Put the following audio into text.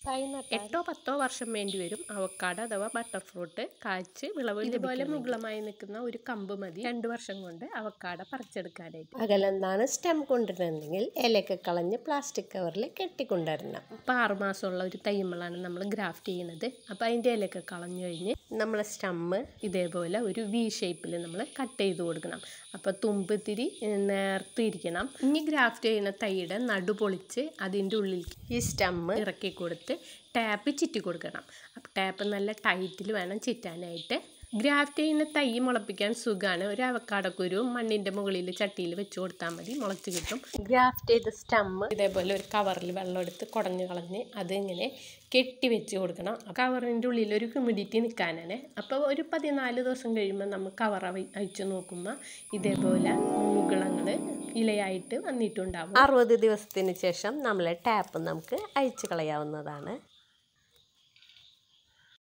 8 or 10 വർഷം വേണ്ടി വരും അവക്കാഡോ അഥവാ ബട്ടർ ഫ്രൂട്ട് കായ്ച്ച് വിളവ്. ഇതുപോലെ മുകളമായി നിൽക്കുന്ന ഒരു കമ്പ് മതി 2 വർഷം കൊണ്ട് അവക്കാഡോ പറിച്ചെടുക്കാനായിട്ട്. അകലെന്താണ് സ്റ്റെം കൊണ്ടുവരണമെങ്കിൽ ഇലയൊക്കെ കളഞ്ഞ് പ്ലാസ്റ്റിക് കവറിൽ കെട്ടിക്കൊണ്ടുവരണം. അപ്പോൾ 6 മാസമുള്ള ഒരു തൈമളാണ് നമ്മൾ ഗ്രാഫ്റ്റ് ചെയ്യുന്നത്. അപ്പോൾ അതിൻ്റെ ഇലയൊക്കെ കളഞ്ഞു കഴിഞ്ഞ് നമ്മൾ സ്റ്റമ്മ് ഇതേപോലെ ഒരു വി ഷേപ്പിൽ നമ്മൾ കട്ട് ചെയ്ത് കൊടുക്കണം. അപ്പോൾ തുമ്പ് ഇത്തിരി നേർത്തിരിക്കണം. ഇനി ഗ്രാഫ്റ്റ് ചെയ്യുന്ന തൈയുടെ നടു പൊളിച്ച് അതിൻ്റെ ഉള്ളിൽ ഈ സ്റ്റമ്മ് ഇറക്കി കൊടുത്ത് ടാപ്പ് ചുറ്റി കൊടുക്കണം. അപ്പോൾ ടാപ്പ് നല്ല ടൈറ്റിൽ വേണം ചുറ്റാനായിട്ട്. ഗ്രാഫ്റ്റ് ചെയ്യുന്ന തൈ മുളപ്പിക്കാൻ സുഖമാണ്. ഒരു അവക്കാഡക്കുരു മണ്ണിൻ്റെ മുകളിൽ ചട്ടിയിൽ വെച്ച് കൊടുത്താൽ മതി, മുളച്ച് കിട്ടും. ഗ്രാഫ്റ്റ് ചെയ്ത സ്റ്റമ്മ് ഇതേപോലെ ഒരു കവറിൽ വെള്ളം എടുത്ത് കുടഞ്ഞ് കളഞ്ഞ് അതിങ്ങനെ കെട്ടി വെച്ച് കൊടുക്കണം. കവറിൻ്റെ ഉള്ളിൽ ഒരു ഹ്യൂമിഡിറ്റി നിൽക്കാനാണ്. അപ്പോൾ ഒരു 14 ദിവസം കഴിയുമ്പോൾ നമ്മൾ കവർ അഴിച്ച് നോക്കുമ്പോൾ ഇതേപോലെ മുകളങ്ങൾ ഇലയായിട്ട് വന്നിട്ടുണ്ടാവും. 60 ദിവസത്തിന് ശേഷം നമ്മളെ ടാപ്പ് നമുക്ക് അഴിച്ചു കളയാവുന്നതാണ്.